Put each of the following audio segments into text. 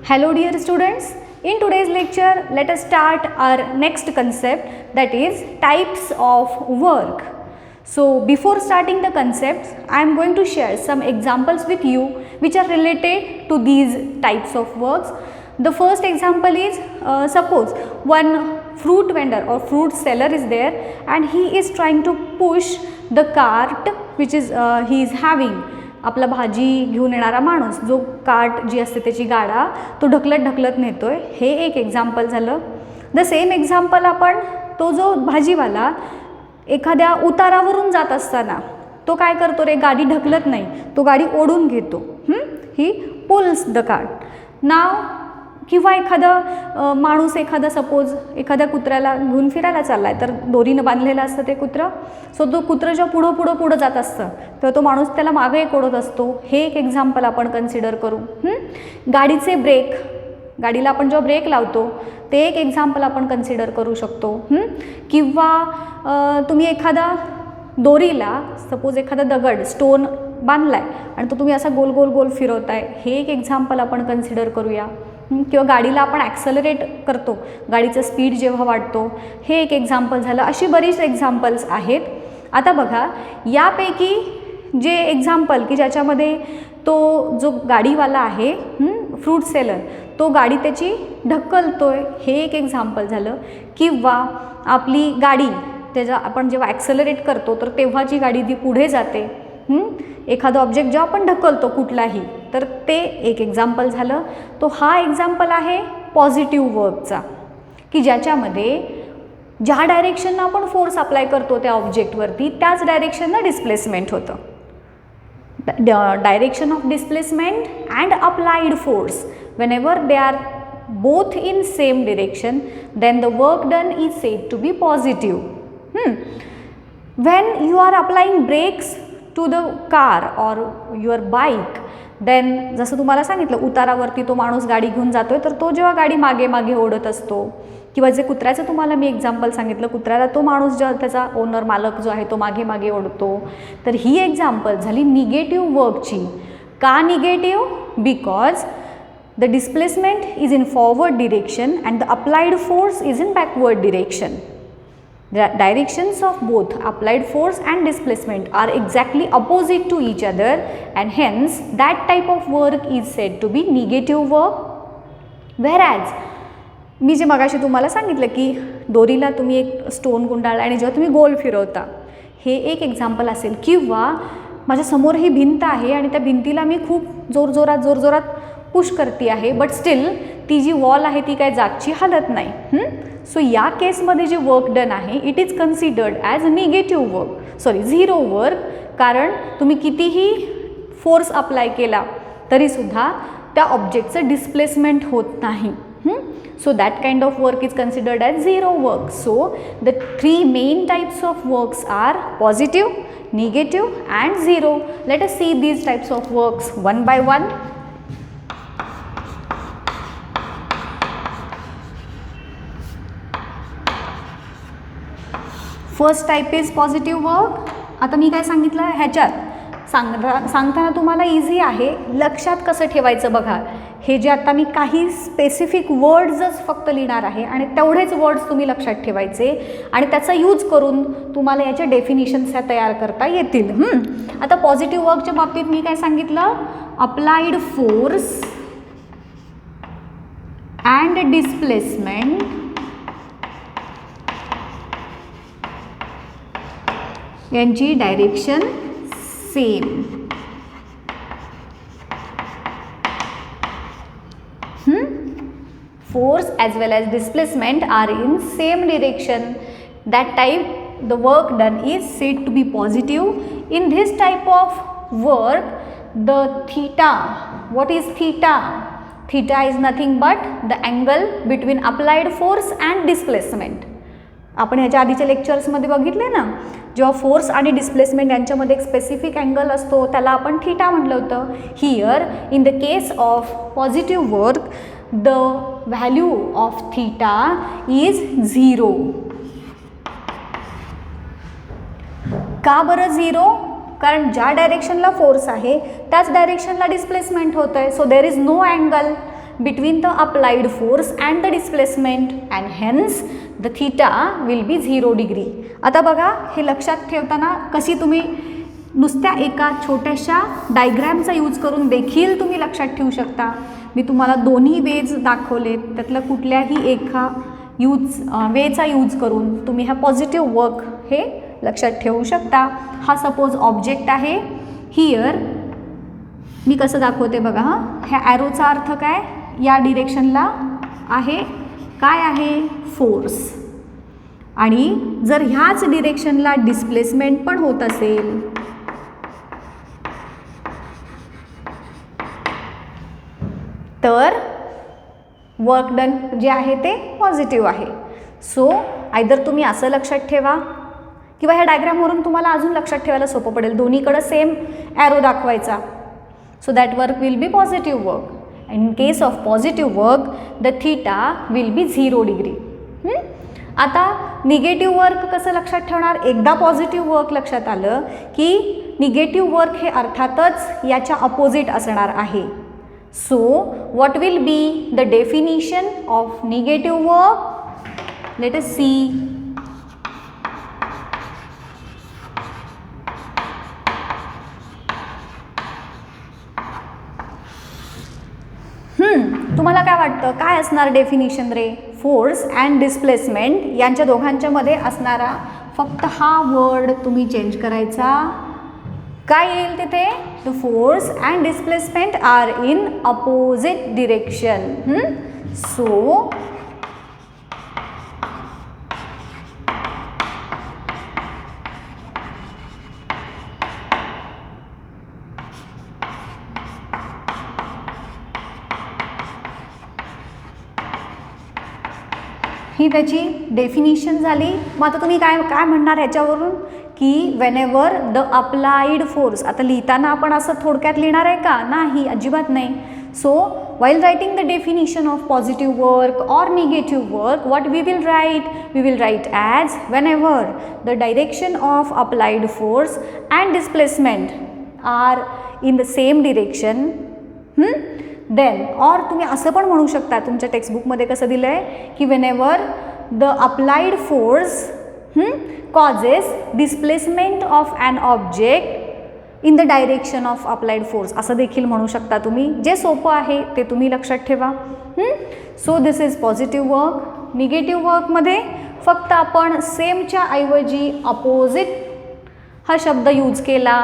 Hello dear students, in today's lecture let us start our next concept, that is types of work. So before starting the concepts, I am going to share some examples with you which are related to these types of works. The first example is suppose one fruit vendor or fruit seller is there and he is trying to push the cart which is he is having. आपला भाजी घेऊन येणारा माणूस जो cart जी असते त्याची गाडा तो ढकलत ढकलत नेतोय, हे एक एक्झाम्पल झालं. द सेम एक्झाम्पल आपण तो जो भाजीवाला एखाद्या उतारावरून जात असताना तो काय करतो रे, गाडी ढकलत नाही, तो गाडी ओढून घेतो. He pulls the cart. नाव किंवा एखादा माणूस एखादा सपोज एखाद्या कुत्र्याला घेऊन फिरायला चाललाय तर दोरीनं बांधलेलं असतं ते कुत्रं. सो तो कुत्रं जेव्हा पुढं जात असतं तेव्हा तो माणूस त्याला मागे ओढत असतो. हे एक एक्झाम्पल आपण कन्सिडर करू. गाडीचे ब्रेक, गाडीला आपण जेव्हा ब्रेक लावतो ते एक एक्झाम्पल आपण कन्सिडर करू शकतो. किंवा तुम्ही एखादा दोरीला सपोज एखादा दगड स्टोन बांधलाय आणि तो तुम्ही असा गोल गोल गोल फिरवताय, हे एक एक्झाम्पल आपण कन्सिडर करूया. किंवा गाडीला आपण ॲक्सलरेट करतो, गाडीचं स्पीड जेव्हा वाढतो, हे एक एक्झाम्पल झालं. अशी बरीच एक्झाम्पल्स आहेत. आता बघा, यापैकी जे एक्झाम्पल की ज्याच्यामध्ये तो जो गाडीवाला आहे फ्रूट सेलर तो गाडी त्याची ढकलतोय, हे एक एक्झाम्पल झालं. किंवा आपली गाडी त्याचा आपण जेव्हा ॲक्सलरेट करतो तर तेव्हाची गाडी ती पुढे जाते. एखादा ऑब्जेक्ट जेव्हा आपण ढकलतो कुठलाही तर ते एक एक्झाम्पल झालं. तो हा एक्झाम्पल आहे पॉझिटिव्ह वर्कचा, की ज्याच्यामध्ये ज्या डायरेक्शननं आपण फोर्स अप्लाय करतो त्या ऑब्जेक्टवरती त्याच डायरेक्शननं डिस्प्लेसमेंट होतं. Direction of displacement and applied force whenever they are both in same direction, then the work done is said to be positive. When you are applying brakes to the car or your bike, then जसं तुम्हाला सांगितलं उतारावरती तो माणूस गाडी घेऊन जातोय तर तो जेव्हा गाडी मागे मागे ओढत असतो, किंवा जे कुत्र्याचं तुम्हाला मी एक्झाम्पल सांगितलं, कुत्र्याला तो माणूस जेव्हा त्याचा ओनर मालक जो आहे तो मागे मागे ओढतो, तर ही एक्झाम्पल झाली निगेटिव्ह वर्कची. का negative? Because the displacement is in forward direction and the applied force is in backward direction. The directions of both applied force and displacement are exactly opposite to each other and hence that type of work is said to be negative work. Whereas मी जे मगाशी तुम्हाला सांगितलं की दोरीला तुम्ही एक stone गुंडाळला आणि जेव्हा तुम्ही गोल फिरवता, हे एक एक्झाम्पल असेल. किंवा माझ्यासमोर ही भिंत आहे आणि त्या भिंतीला मी खूप जोरजोरात पुश करते आहे, बट स्टील ती जी वॉल आहे ती काय जागची हालत नाही. सो या केसमध्ये जे वर्क डन आहे it is considered as negative work, zero work. कारण तुम्ही कितीही फोर्स अप्लाय केला तरीसुद्धा त्या ऑब्जेक्टचं डिस्प्लेसमेंट होत नाही. So that kind of work is considered as zero work. So the three main types of works are positive, negative and zero. Let us see these types of works one by one. First type is positive work. आता मी काय सांगितलं ह्याच्यात सांगताना तुम्हाला easy आहे, लक्षात कसं ठेवायचं बघा. हे जे आता मी काही स्पेसिफिक वर्ड्सच फक्त लिहिणार आहे आणि तेवढेच वर्ड्स तुम्ही लक्षात ठेवायचे आणि त्याचा यूज करून तुम्हाला याच्या डेफिनिशन्स ह्या तयार करता येतील. आता पॉझिटिव्ह वर्कच्या बाबतीत मी काय सांगितलं, अप्लाइड फोर्स अँड डिस्प्लेसमेंट यांची direction same. Force as well as displacement are in same direction. That type the work done is said to be positive. In this type of work, the theta, what is theta? Theta is nothing but the angle between applied force and displacement. आपण ह्याच्या आधीच्या लेक्चर्समध्ये बघितले ना, जेव्हा force आणि displacement यांच्यामध्ये एक स्पेसिफिक अँगल असतो त्याला आपण थीटा म्हटलं होतं. Here in the case of positive work the value of theta is zero. का बरं झिरो? कारण ज्या डायरेक्शनला फोर्स आहे त्याच डायरेक्शनला डिस्प्लेसमेंट होतं आहे. So there is no angle. between the applied force and the displacement and hence the theta will be 0 degree. आता बघा हे लक्षात ठेवताना कशी तुम्ही नुसत्या एका छोट्याशा डायग्रॅमचा यूज करून देखील तुम्ही लक्षात ठेवू शकता. मी तुम्हाला दोन्ही वेज दाखवलेत, त्यातलं कुठल्याही एका वेचा यूज करून तुम्ही हा पॉझिटिव्ह वर्क हे लक्षात ठेवू शकता. हा सपोज ऑब्जेक्ट आहे. हिअर मी कसं दाखवते बघा. ह्या ॲरोचा अर्थ काय, या डिरेक्शनला आहे काय आहे फोर्स, आणि जर ह्याच डिरेक्शनला डिस्प्लेसमेंट पण होत असेल तर वर्क डन जे आहे ते पॉझिटिव्ह आहे. सो आयदर तुम्ही असं लक्षात ठेवा किंवा ह्या डायग्रामवरून तुम्हाला अजून लक्षात ठेवायला सोपं पडेल. दोन्हीकडं सेम ॲरो दाखवायचा. So that work will be positive work. In case of positive work the theta will B 0 degree. आता निगेटिव्ह वर्क कसं लक्षात ठेवणार. एकदा पॉझिटिव्ह वर्क लक्षात आलं की निगेटिव्ह वर्क हे अर्थातच याच्या अपोजिट असणार आहे. So what will be the definition of negative work. Let us see. तुम्हाला काय वाटतं काय असणार डेफिनिशन रे. फोर्स अँड डिस्प्लेसमेंट यांच्या दोघांच्या मध्ये असणारा फक्त हा वर्ड तुम्ही चेंज करायचा. काय येईल तिथे. The force and displacement are in opposite direction. So ही त्याची डेफिनिशन झाली. मग आता तुम्ही काय काय म्हणणार ह्याच्यावरून की वेनेवर द अप्लाइड फोर्स. आता लिहिताना आपण असं थोडक्यात लिहिणार आहे का. नाही, अजिबात नाही. So while writing the definition of positive work or negative work, what we will write? We will write as whenever the direction of applied force and displacement are in the same direction, then or तुम्ही असं पण म्हणू शकता. तुमच्या टेक्स्टबुकमध्ये कसं दिलं आहे की whenever the applied force causes displacement of an object in the direction of applied force असं देखील म्हणू शकता तुम्ही. जे सोपं आहे ते तुम्ही लक्षात ठेवा. So this is positive work. Negative वर्कमध्ये फक्त आपण सेमच्या ऐवजी अपोजिट हा शब्द यूज केला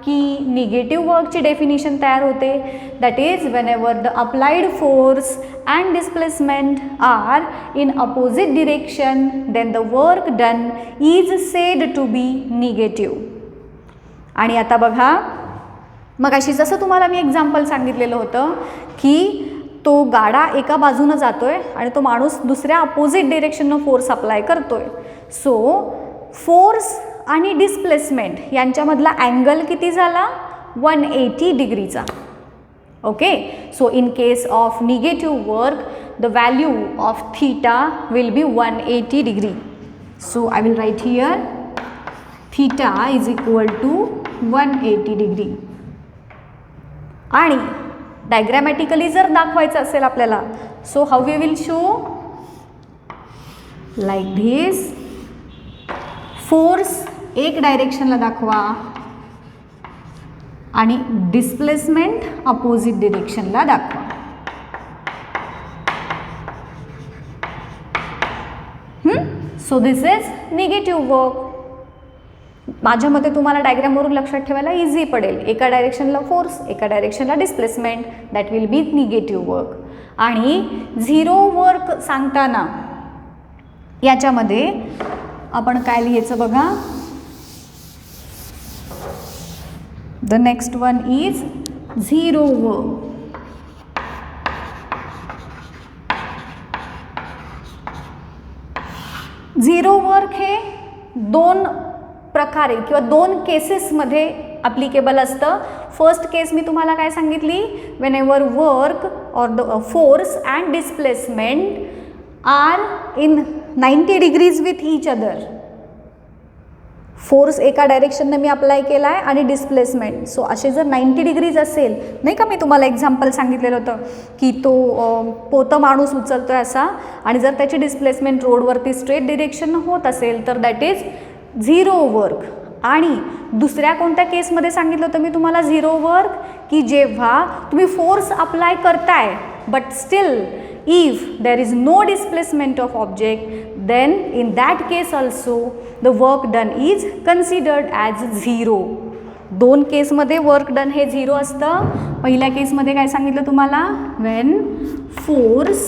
की निगेटिव्ह वर्कची डेफिनिशन तयार होते. That is whenever the applied force and displacement are in opposite direction then the work done is said to be negative. आणि आता बघा मग अशी जसं तुम्हाला मी एक्झाम्पल सांगितलेलं होतं की तो गाडा एका बाजूनं जातो आहे आणि तो माणूस दुसऱ्या अपोजिट डिरेक्शननं फोर्स अप्लाय करतो आहे. सो फोर्स आणि डिस्प्लेसमेंट यांच्यामधला अँगल किती झाला 180 डिग्रीचा. Okay. So in case of negative work the value of theta will be 180 degree. So I will write here theta is equal to 180 degree. आणि डायग्रॅमॅटिकली जर दाखवायचं असेल आपल्याला so how we will show like this. Force एक डायरेक्शनला दाखवा आणि displacement opposite डिरेक्शनला दाखवा. So this is negative work. माझ्या मते तुम्हाला डायग्रामवरून लक्षात ठेवायला इझी पडेल. एका डायरेक्शनला फोर्स एका डायरेक्शनला displacement that will be negative work. आणि झिरो वर्क सांगताना याच्यामध्ये आपण काय लिहायचं बघा. The next one is zero work. Zero work हे दोन प्रकारे किंवा दोन केसेसमध्ये ॲप्लिकेबल असतं. फर्स्ट केस मी तुम्हाला काय सांगितली. Whenever work or the force and displacement are in 90 degrees with each other. Force एका डायरेक्शनने मी अप्लाय केला आहे आणि डिस्प्लेसमेंट. सो असे जर 90 डिग्रीज असेल, नाही का, मी तुम्हाला एक्झाम्पल सांगितलेलं होतं की तो पोतं माणूस उचलतो आहे असा, आणि जर त्याची डिस्प्लेसमेंट रोडवरती स्ट्रेट डिरेक्शन होत असेल तर दॅट इज 0 वर्क. आणि दुसऱ्या कोणत्या केसमध्ये सांगितलं होतं मी तुम्हाला 0 वर्क, की जेव्हा तुम्ही फोर्स अप्लाय करताय but still if there is no displacement of object, then in that case also the work done is considered as 0. दोन केसमध्ये वर्क डन हे 0 असतं. पहिल्या केसमध्ये काय सांगितलं तुम्हाला, when force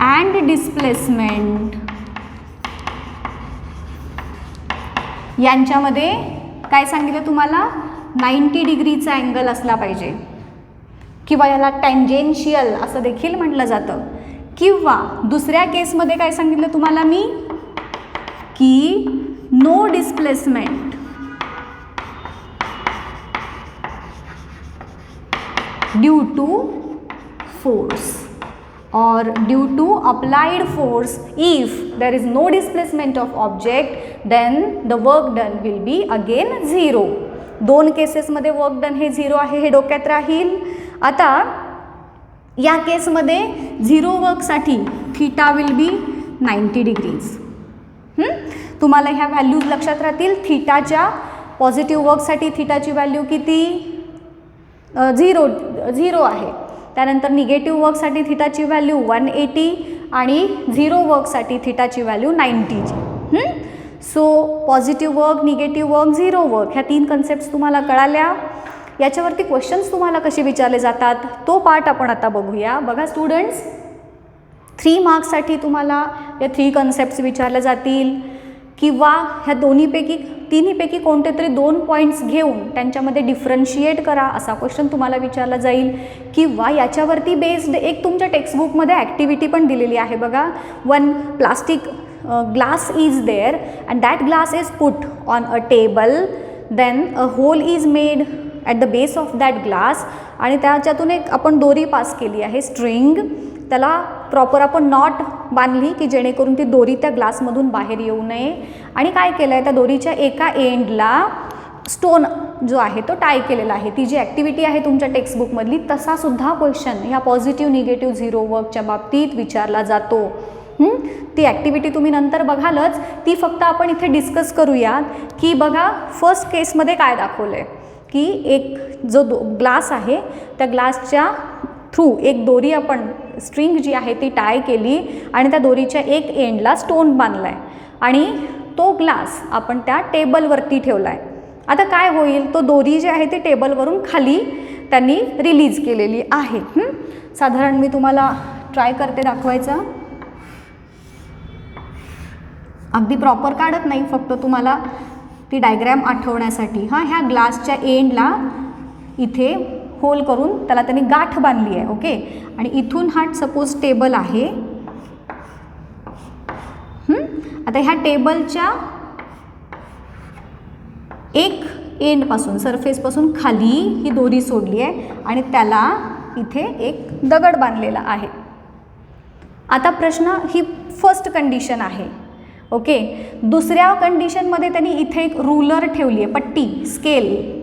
and displacement यांच्यामध्ये काय सांगितलं तुम्हाला, 90 डिग्रीचा अँगल असला पाहिजे, किंवा याला टँजेन्शियल असं देखील म्हटलं जातं. किंवा दुसऱ्या केसमध्ये काय सांगितलं तुम्हाला मी, की no displacement due to force or due to applied force. If there is no displacement of object, then the work done will be again 0. दोन केसेसमध्ये वर्क डन हे 0 आहे, हे डोक्यात राहील. आता या केसमध्ये 0 वर्कसाठी थीटा विल बी 90 डिग्रीज. तुम्हाला ह्या व्हॅल्यूज लक्षात राहतील. थीटाच्या पॉझिटिव्ह वर्कसाठी थीटाची व्हॅल्यू किती, 0 आहे. त्यानंतर निगेटिव्ह वर्कसाठी थीटाची व्हॅल्यू 180 आणि 0 वर्कसाठी थीटाची value 90. So positive work, negative work, 0 work, ह्या 3 कन्सेप्ट्स तुम्हाला कळाल्या. याच्यावरती क्वेश्चन्स तुम्हाला कसे विचारले जातात तो पार्ट आपण आता बघूया. बघा स्टुडंट्स, 3 मार्क्ससाठी तुम्हाला या 3 कन्सेप्ट्स विचारल्या जातील, किंवा ह्या तिन्हीपैकी कोणते तरी 2 पॉईंट्स घेऊन त्यांच्यामध्ये डिफरन्शिएट करा असा क्वेश्चन तुम्हाला विचारला जाईल. किंवा याच्यावरती बेस्ड एक तुमच्या टेक्स्टबुकमध्ये ॲक्टिव्हिटी पण दिलेली आहे बघा. 1 plastic glass is there and that glass is put on a table, then a hole is made at the base of that glass, आणि त्याच्यातून एक आपण दोरी पास केली आहे, स्ट्रिंग. त्याला प्रॉपर आपण नॉट बांधली की जेणेकरून ती दोरी त्या ग्लासमधून बाहेर येऊ नये. आणि काय केलं आहे, त्या दोरीच्या एका एंडला स्टोन जो आहे तो टाय केलेला आहे. ती जी ॲक्टिव्हिटी आहे तुमच्या टेक्स्टबुकमधली, तसा सुद्धा क्वेश्चन ह्या पॉझिटिव्ह निगेटिव्ह 0 वर्कच्या बाबतीत विचारला जातो. ती ॲक्टिव्हिटी तुम्ही नंतर बघालच, ती फक्त आपण इथे डिस्कस करूयात की बघा फर्स्ट केसमध्ये काय दाखवलं आहे, की एक जो ग्लास आहे त्या ग्लासच्या थ्रू एक दोरी आपण स्ट्रिंग जी आहे ती टाय केली आणि त्या दोरीच्या एक एंडला स्टोन बांधला आहे आणि तो ग्लास आपण त्या टेबलवरती ठेवला आहे. आता काय होईल, तो दोरी जी आहे ती टेबलवरून खाली त्यांनी रिलीज केलेली आहे. साधारण मी तुम्हाला ट्राय करते दाखवायचा, अगदी प्रॉपर काढत नाही, फक्त तुम्हाला ती डायग्रॅम आठवण्यासाठी. ह्या ग्लासच्या एंडला इथे होल करून त्याला त्यांनी गाठ बांधली आहे. ओके, आणि इथून हा सपोज टेबल आहे. आता ह्या टेबलच्या एक एंडपासून सरफेसपासून खाली ही दोरी सोडली आहे आणि त्याला इथे एक दगड बांधलेला आहे. आता प्रश्न, ही फर्स्ट कंडिशन आहे. ओके, दुसऱ्या कंडिशनमध्ये त्यांनी इथे एक रूलर ठेवली आहे, पट्टी, स्केल.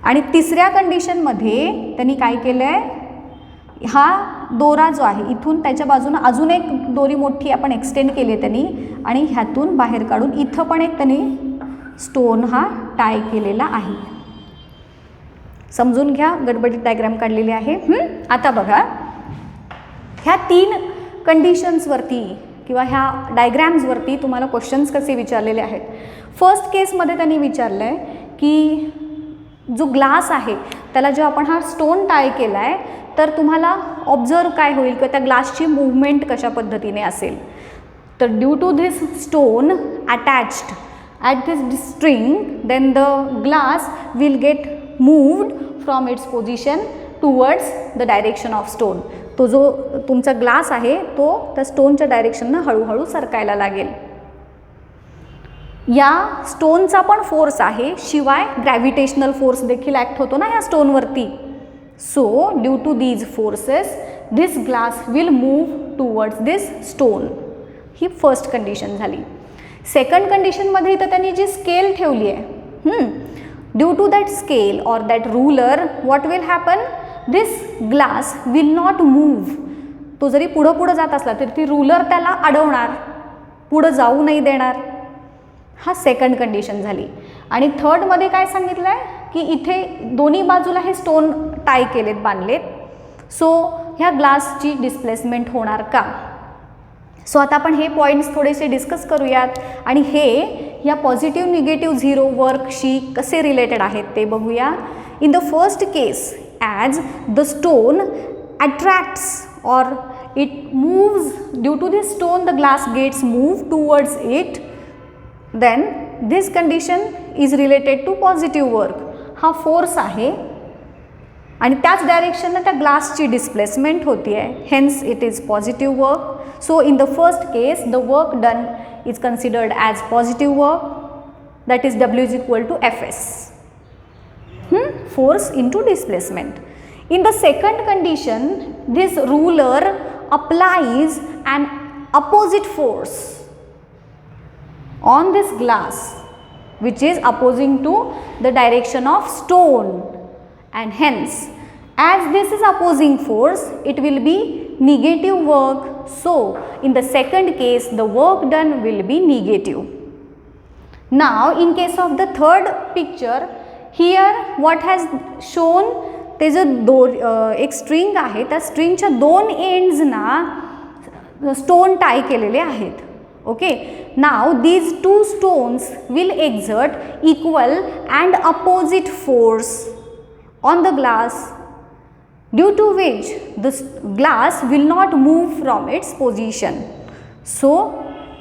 आणि तिसऱ्या कंडिशनमध्ये त्यांनी काय केलं आहे, हा दोरा जो आहे इथून त्याच्या बाजूनं अजून एक दोरी मोठी आपण एक्सटेंड केली आहे त्यांनी, आणि ह्यातून बाहेर काढून इथं पण एक त्यांनी स्टोन हा टाय केलेला आहे. समजून घ्या, गडबडीत डायग्राम काढलेली आहे. आता बघा, ह्या 3 कंडिशन्सवरती किंवा ह्या डायग्रॅम्सवरती तुम्हाला क्वेश्चन्स कसे विचारलेले आहेत. फर्स्ट केसमध्ये त्यांनी विचारलं आहे की जो ग्लास आहे त्याला जेव्हा आपण हा स्टोन टाय केला आहे तर तुम्हाला ऑब्झर्व काय होईल की त्या ग्लासची मूवमेंट कशा पद्धतीने असेल. तर due to this stone attached at this string, then the glass will get moved from its position towards the direction of stone. तो जो तुमचा ग्लास आहे तो त्या स्टोनच्या डायरेक्शननं हळूहळू सरकायला लागेल. या स्टोनचा पण फोर्स आहे, शिवाय ग्रॅव्हिटेशनल फोर्स देखील ॲक्ट होतो ना या स्टोनवरती. So due to these forces this glass will move towards this stone. ही फर्स्ट कंडिशन झाली. सेकंड कंडिशनमध्ये इथं त्यांनी जी स्केल ठेवली आहे, due to that scale or that ruler what will happen, this glass will not move. तो जरी पुढं पुढं जात असला तरी ती रूलर त्याला अडवणार, पुढं जाऊ नाही देणार. हा सेकंड कंडिशन झाली. आणि थर्डमध्ये काय सांगितलं आहे की इथे दोन्ही बाजूला हे स्टोन टाय केलेत, बांधलेत. सो ह्या ग्लासची डिस्प्लेसमेंट होणार का. सो आता आपण हे पॉईंट्स थोडेसे डिस्कस करूयात आणि हे या पॉझिटिव्ह निगेटिव्ह झिरो वर्कशी कसे रिलेटेड आहेत ते बघूया. In the first case, as the stone attracts or it moves, due to this stone the glass gets moved towards it, then this condition is related to positive work. हा force आहे आणि त्याच डायरेक्शनला त्या ग्लासची डिस्प्लेसमेंट होती आहे, hence it is positive work. So in the first case the work done is considered as positive work, that is W is equal to Fs, force into displacement. In the second condition, this ruler applies an opposite force on this glass which is opposing to the direction of stone, and hence as this is opposing force it will be negative work. So in the second case the work done will be negative. Now in case of the third picture, here what has shown, ते जो एक string आहे त्या स्ट्रिंगच्या दोन एंड्सना stone tie केलेले आहेत. Okay, now these two stones will exert equal and opposite force on the glass, due to which the glass will not move from its position. So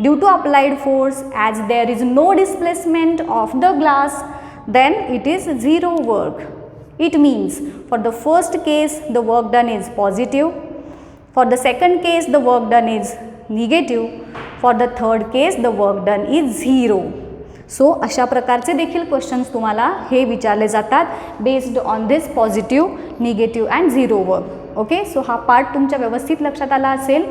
due to applied force, as there is no displacement of the glass, then it is zero work. It means for the first case the work done is positive, for the second case the work done is negative, for the third case the work done is zero. So अशा प्रकारचे देखील questions तुम्हाला हे विचारले जातात based on this positive, negative and zero work. Okay, so हा part तुमच्या व्यवस्थित लक्षात आला असेल.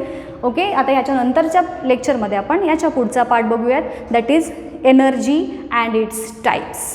ओके, आता याच्यानंतरच्या लेक्चरमध्ये आपण याच्या पुढचा पार्ट बघूयात, that is energy and it's types.